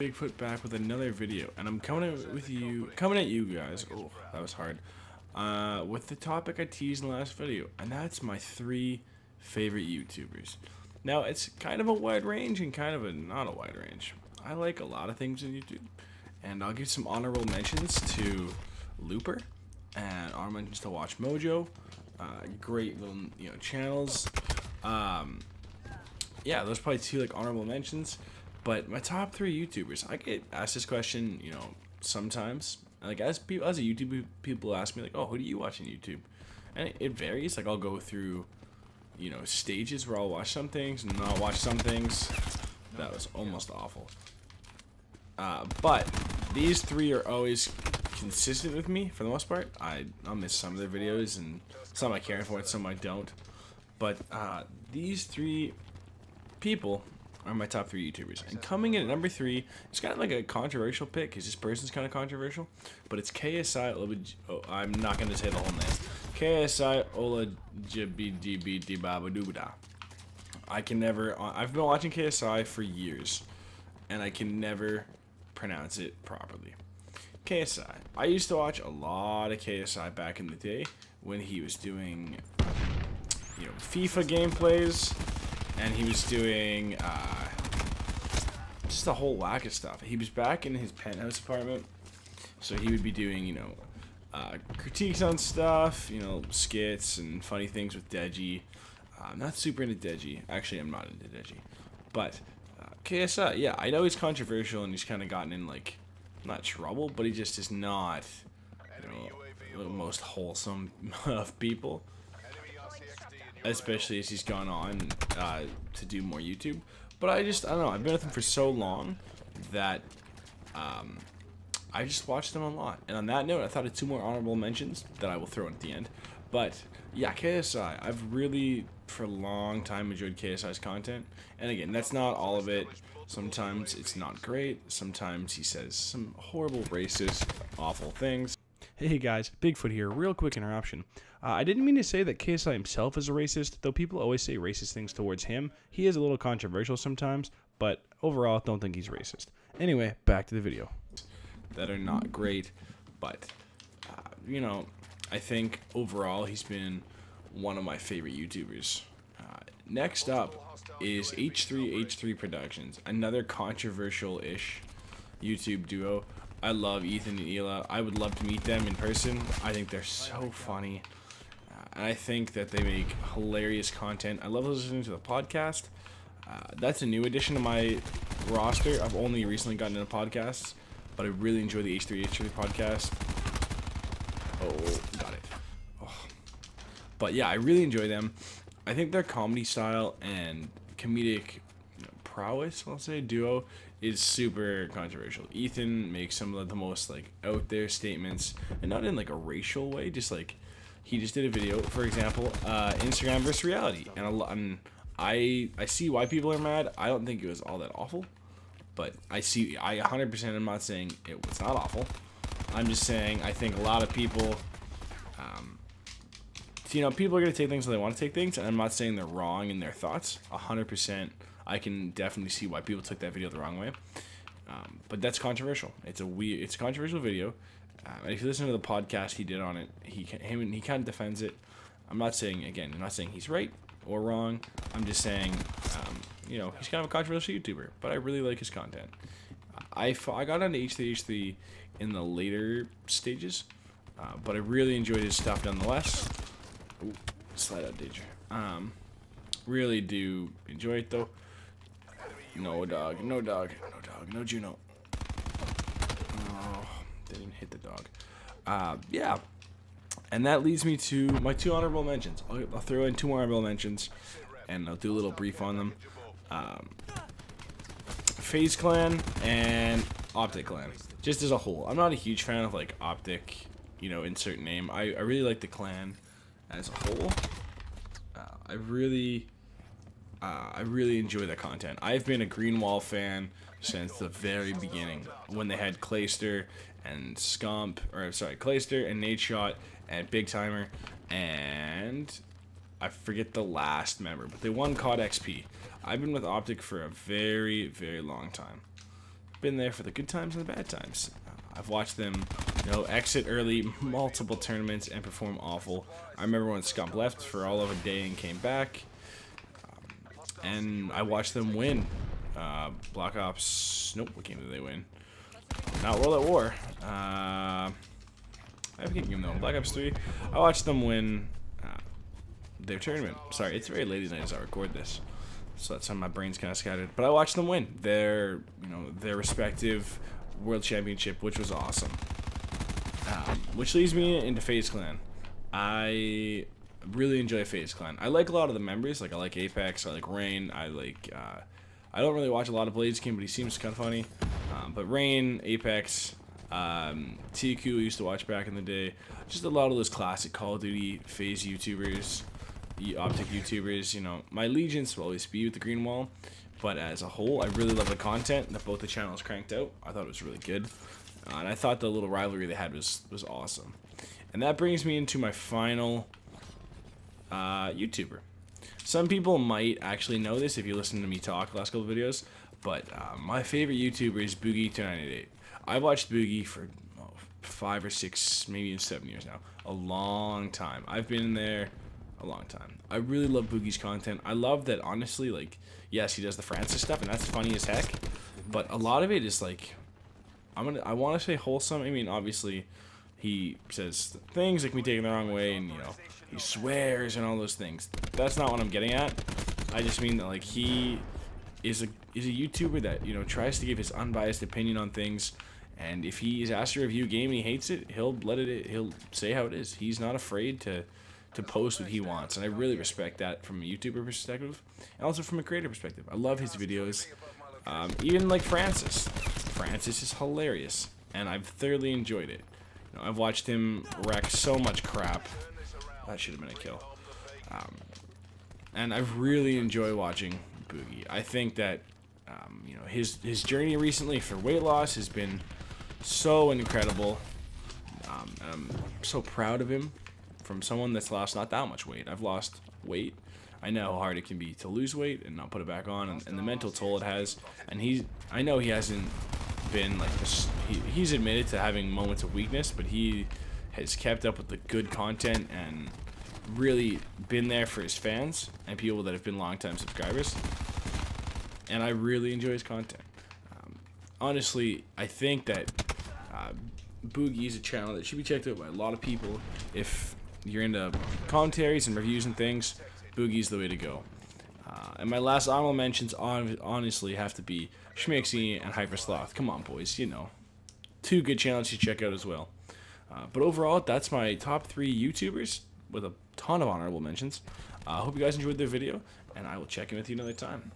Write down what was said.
Bigfoot back with another video, and I'm coming at you guys. Oh, that was hard. With the topic I teased in the last video, and that's my 3 favorite YouTubers. Now it's kind of a wide range and kind of a not a wide range. I like a lot of things in YouTube, and I'll give some honorable mentions to Looper, and honorable mentions to Watch Mojo. Great little channels. Yeah, those are probably 2 like honorable mentions. But my top 3 YouTubers, I get asked this question, sometimes. Like as a YouTube people ask me like, oh, who do you watch on YouTube? And it varies. Like I'll go through, stages where I'll watch some things and not watch some things. That was almost awful. But these 3 are always consistent with me for the most part. I'll miss some of their videos and some I care for and some I don't. But these 3 people are my top 3 YouTubers. And coming in at number 3, it's kind of like a controversial pick because this person's kind of controversial, but it's KSI I'm not going to say the whole name. KSI Olajibidibidibabadubada. I've been watching KSI for years, and I can never pronounce it properly. KSI. I used to watch a lot of KSI back in the day when he was doing, FIFA gameplays. And he was doing just a whole whack of stuff. He was back in his penthouse apartment, so he would be doing, critiques on stuff, skits and funny things with Deji. I'm not super into Deji. Actually, I'm not into Deji. But KSI, yeah, I know he's controversial and he's kind of gotten in, like, not trouble, but he just is not, the most wholesome of people. Especially as he's gone on to do more YouTube. But I don't know, I've been with him for so long that I just watched him a lot. And on that note, I thought of 2 more honorable mentions that I will throw in at the end. But yeah, KSI, I've really for a long time enjoyed KSI's content. And again, that's not all of it. Sometimes it's not great. Sometimes he says some horrible, racist, awful things. Hey guys, Bigfoot here. Real quick interruption. I didn't mean to say that KSI himself is a racist, though people always say racist things towards him. He is a little controversial sometimes, but overall, don't think he's racist. Anyway, back to the video. That are not great, but, I think overall he's been one of my favorite YouTubers. Next up is H3H3 Productions, another controversial-ish YouTube duo. I love Ethan and Ela. I would love to meet them in person. I think they're so funny. And I think that they make hilarious content. I love listening to the podcast. That's a new addition to my roster. I've only recently gotten into podcasts, but I really enjoy the H3H3 podcast. Oh, got it. Oh. But yeah, I really enjoy them. I think their comedy style and comedic prowess, I'll say, duo is super controversial. Ethan makes some of the most like out there statements, and not in like a racial way, just like he just did a video, for example, Instagram versus reality, and I see why people are mad. I don't think it was all that awful, but I 100% am not saying it was not awful. I'm just saying I think a lot of people people are going to take things how they want to take things, and I'm not saying they're wrong in their thoughts. 100%, I can definitely see why people took that video the wrong way. But that's controversial. It's a controversial video. And if you listen to the podcast he did on it, he kind of defends it. I'm not saying he's right or wrong. I'm just saying, he's kind of a controversial YouTuber, but I really like his content. I got onto H3H3 in the later stages, but I really enjoyed his stuff nonetheless. Ooh, slide out danger. Really do enjoy it though. No dog, no dog, no dog, no Juno. Oh, didn't hit the dog. Yeah. And that leads me to my 2 honorable mentions. I'll throw in 2 more honorable mentions, and I'll do a little brief on them. FaZe Clan and Optic Clan, just as a whole. I'm not a huge fan of like Optic, insert name. I really like the clan as a whole. I really enjoy the content. I've been a Greenwall fan since the very beginning, when they had Clayster and Clayster and Nadeshot and Big Timer, and I forget the last member, but they won COD XP. I've been with Optic for a very, very long time. been there for the good times and the bad times. I've watched them, you know, exit early multiple tournaments and perform awful. I remember when Scump left for all of a day and came back, and I watched them win. Black Ops, nope, what game did they win? Not World at War. I forget game though. Black Ops 3. I watched them win their tournament. Sorry, it's very late at night as I record this, so that's why my brain's kind of scattered. But I watched them win their, you know, their respective World Championship, which was awesome. Which leads me into FaZe Clan. I really enjoy FaZe Clan. I like a lot of the members. Like I like Apex. I like Rain. I like. I don't really watch a lot of Blade's King, but he seems kind of funny. But Rain, Apex, TQ used to watch back in the day. Just a lot of those classic Call of Duty FaZe YouTubers, Optic YouTubers. You know, my allegiance will always be with the Green Wall. But as a whole, I really love the content that both the channels cranked out. I thought it was really good. And I thought the little rivalry they had was awesome. And that brings me into my final YouTuber. Some people might actually know this if you listen to me talk the last couple of videos, but my favorite YouTuber is Boogie2988. I've watched Boogie for 5 or 6, maybe even 7 years now. A long time. I've been in there a long time. I really love Boogie's content. I love that, honestly, like, yes, he does the Francis stuff, and that's funny as heck, but a lot of it is, like, I want to say wholesome. I mean, obviously, he says things that can be taken the wrong way, and, you know, he swears and all those things. That's not what I'm getting at. I just mean that, like, he is a YouTuber that, you know, tries to give his unbiased opinion on things, and if he is asked to review a game and he hates it, he'll say how it is. He's not afraid to post what he wants, and I really respect that from a YouTuber perspective, and also from a creator perspective. I love his videos. Even like Francis. Francis is hilarious, and I've thoroughly enjoyed it. You know, I've watched him wreck so much crap. That should have been a kill. And I've really enjoyed watching Boogie. I think that you know, his journey recently for weight loss has been so incredible. And I'm so proud of him. From someone that's lost not that much weight. I've lost weight. I know how hard it can be to lose weight and not put it back on, and the mental toll it has. And I know he hasn't been like this. He's admitted to having moments of weakness, but he has kept up with the good content and really been there for his fans and people that have been longtime subscribers. And I really enjoy his content. Honestly, I think that Boogie is a channel that should be checked out by a lot of people. If you're into commentaries and reviews and things, Boogie's the way to go. And my last honorable mentions honestly have to be Shmicksy and HyperSloth. Come on, boys, you know. 2 good channels you check out as well. But overall, that's my top 3 YouTubers with a ton of honorable mentions. I hope you guys enjoyed the video, and I will check in with you another time.